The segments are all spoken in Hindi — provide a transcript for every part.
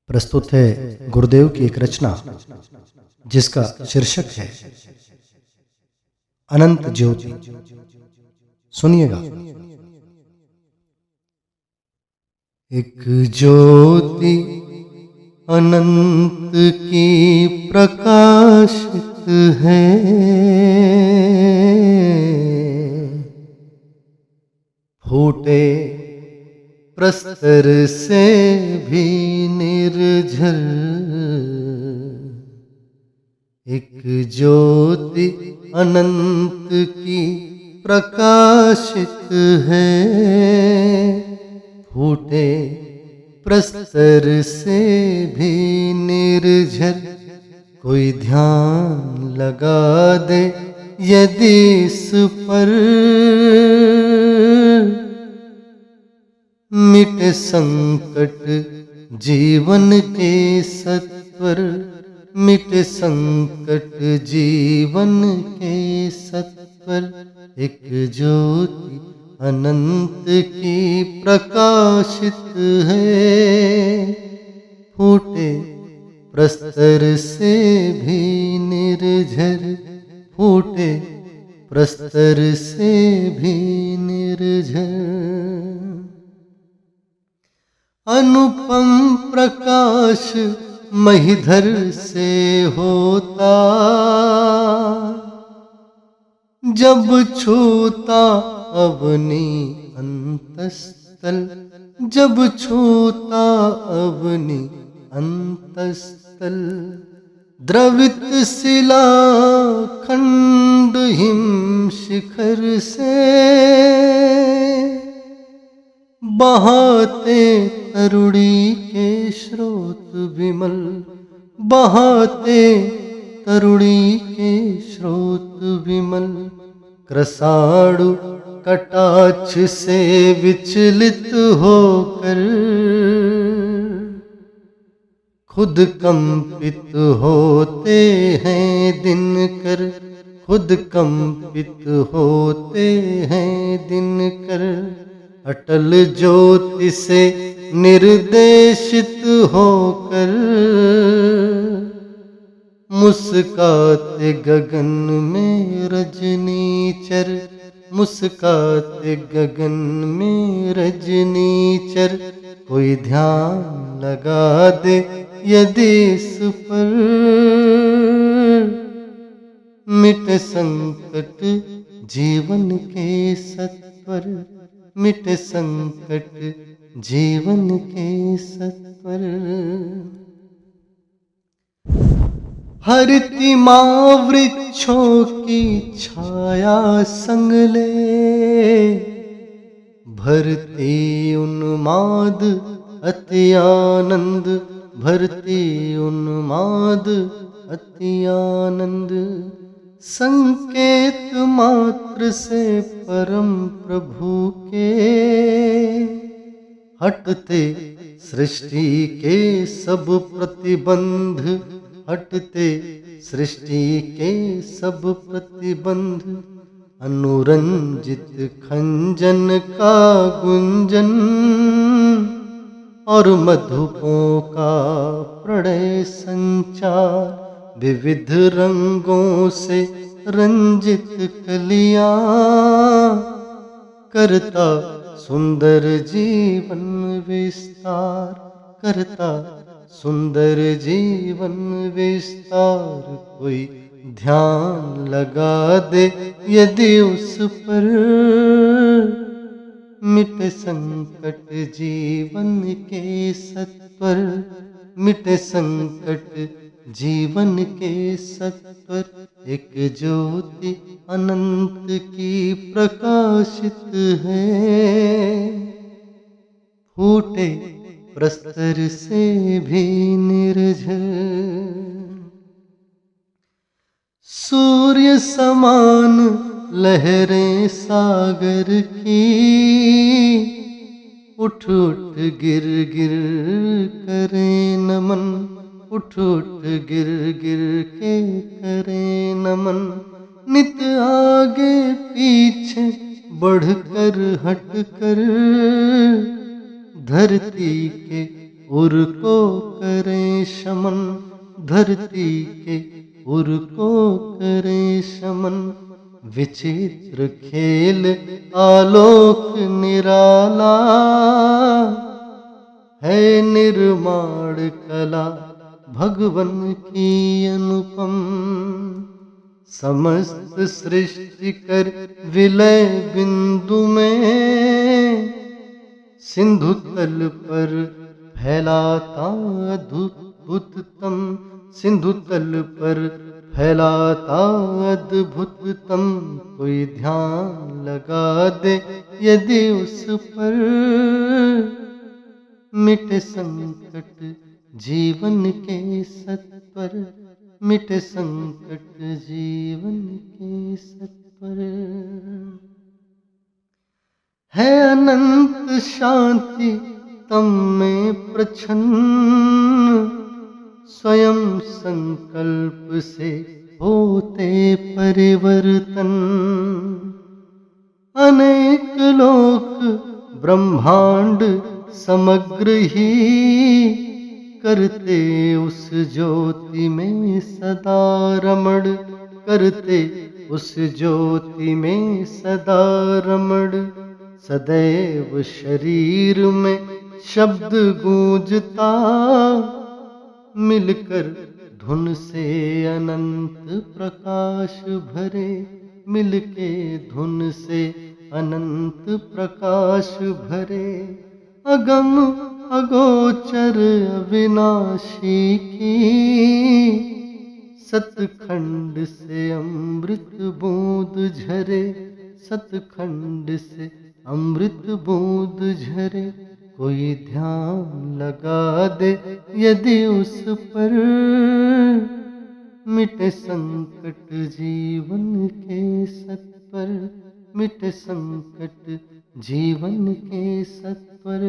प्रस्तुत है गुरुदेव की एक रचना जिसका शीर्षक है अनंत ज्योति। सुनिएगा। एक ज्योति अनंत की प्रकाशित है, फूटे प्रस्तर से भी निर्झर। एक ज्योति अनंत की प्रकाशित है, फूटे प्रस्तर से भी निर्झर। कोई ध्यान लगा दे यदि इस पर, मिटे संकट जीवन के सत्वर। मिटे संकट जीवन के सत्वर। एक ज्योति अनंत की प्रकाशित है, फूटे प्रस्तर से भी निर्झर। फूटे प्रस्तर से भी निर्झर। अनुपम प्रकाश महिधर से होता, जब छूता अवनी अंतस्थल। जब छूता अवनी अंतस्थल। द्रवित शिला खंड हिम शिखर से, बहाते तरुणी के स्रोत विमल। बहाते तरुणी के स्रोत विमल। कृसाणु कटाक्ष से विचलित होकर, खुद कंपित होते हैं दिनकर। खुद कंपित होते हैं दिनकर। अटल ज्योति से निर्देशित होकर, मुस्काते गगन में रजनीचर। मुस्काते गगन में रजनीचर। कोई ध्यान लगा दे यदि इस पर, मिटे संकट जीवन के सत्वर। मिटे संकट जीवन के सत्वर। हरिति माँ वृक्षों की छाया संग ले, भरती उन्माद अति आनंद। भरती उन्माद अति आनंद। संकेत मात्र से परम प्रभु के, हटते सृष्टि के सब प्रतिबंध। हटते सृष्टि के सब प्रतिबंध। अनुरंजित खंजन का गुंजन, और मधुपों का प्रणय संचार। विविध रंगों से रंजित कलियां, करता सुंदर जीवन विस्तार। करता सुंदर जीवन विस्तार। कोई ध्यान लगा दे यदि उस पर, मिटे संकट जीवन के सत्वर। मिटे संकट जीवन के सत्वर। एक ज्योति अनंत की प्रकाशित है, फूटे प्रस्तर से भी निर्झर। सूर्य समान लहरें सागर की, उठ उठ गिर गिर करें नमन। उठ उठ गिर गिर के करें नमन। नित आगे पीछे बढ़कर हटकर, धरती के उर को करें शमन, धरती के उर को करें शमन। विचित्र खेल आलोक निराला, है निर्माण कला भगवन की अनुपम। समस्त सृष्टि कर विलय बिंदु में, सिंधु तल पर फैलाता अद्भुततम। सिंधु तल पर फैलाता अद्भुततम। कोई ध्यान लगा दे यदि उस पर, मिटे संकट जीवन के सत्वर। मिटे संकट जीवन के सत्वर। है अनंत शांति तम में प्रच्छन्न, स्वयं संकल्प से होते परिवर्तन। अनेक लोक ब्रह्मांड समग्र ही, करते उस ज्योति में सदा रमण। करते उस ज्योति में सदा रमण। सदैव शरीर में शब्द गूंजता, मिलकर धुन से अनंत प्रकाश भरे। मिलके धुन से अनंत प्रकाश भरे। अगम अगोचर अविनाशी की, सतखंड से अमृत बूंद झरे। सतखंड से अमृत बूंद झरे। कोई ध्यान लगा दे यदि उस पर, मिटे संकट जीवन के सत्वर। मिटे संकट जीवन के सत्वर।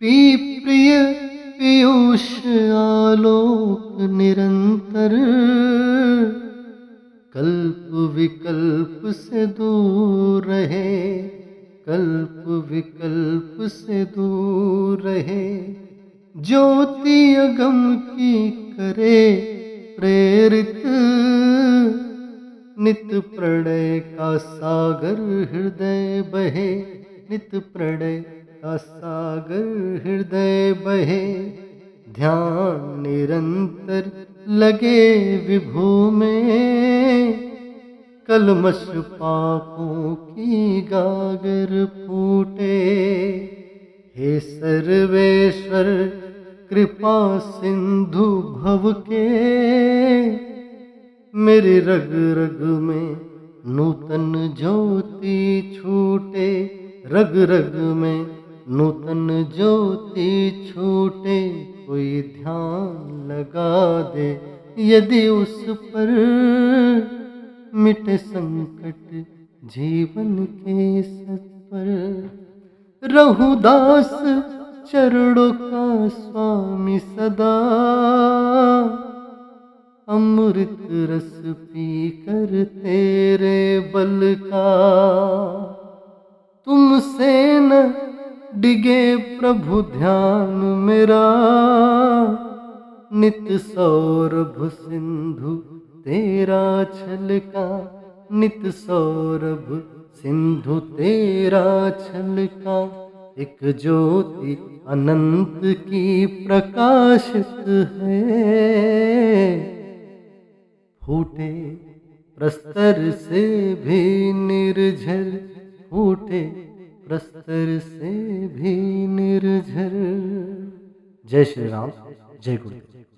प्रिय पीयूष आलोक निरंतर, कल्प विकल्प से दूर रहे। कल्प विकल्प से दूर रहे। ज्योति अगम की करे प्रेरित, नित प्रणय का सागर हृदय बहे। नित प्रणय का सागर हृदय बहे। ध्यान निरंतर लगे विभू में, कलमश पापों की गागर फूटे। हे सर्वेश्वर कृपा सिंधु भव के, मेरी रग रग में नूतन ज्योति छूटे। रग रग में नूतन ज्योति छूटे। कोई ध्यान लगा दे यदि उस पर, मिटे संकट जीवन के सत्वर। रघुदास चरणों का स्वामी सदा, अमृत रस पी कर तेरे बल का। तुमसे न डिगे प्रभु ध्यान मेरा, नित सौरभ सिंधु तेरा छलका। नित सौरभ सिंधु तेरा छलका। एक ज्योति अनंत की प्रकाशित है, फूटे प्रस्तर से भी निर्झर। फूटे प्रस्तर से भी निर्झर। जय श्री राम, जय गुरुदेव।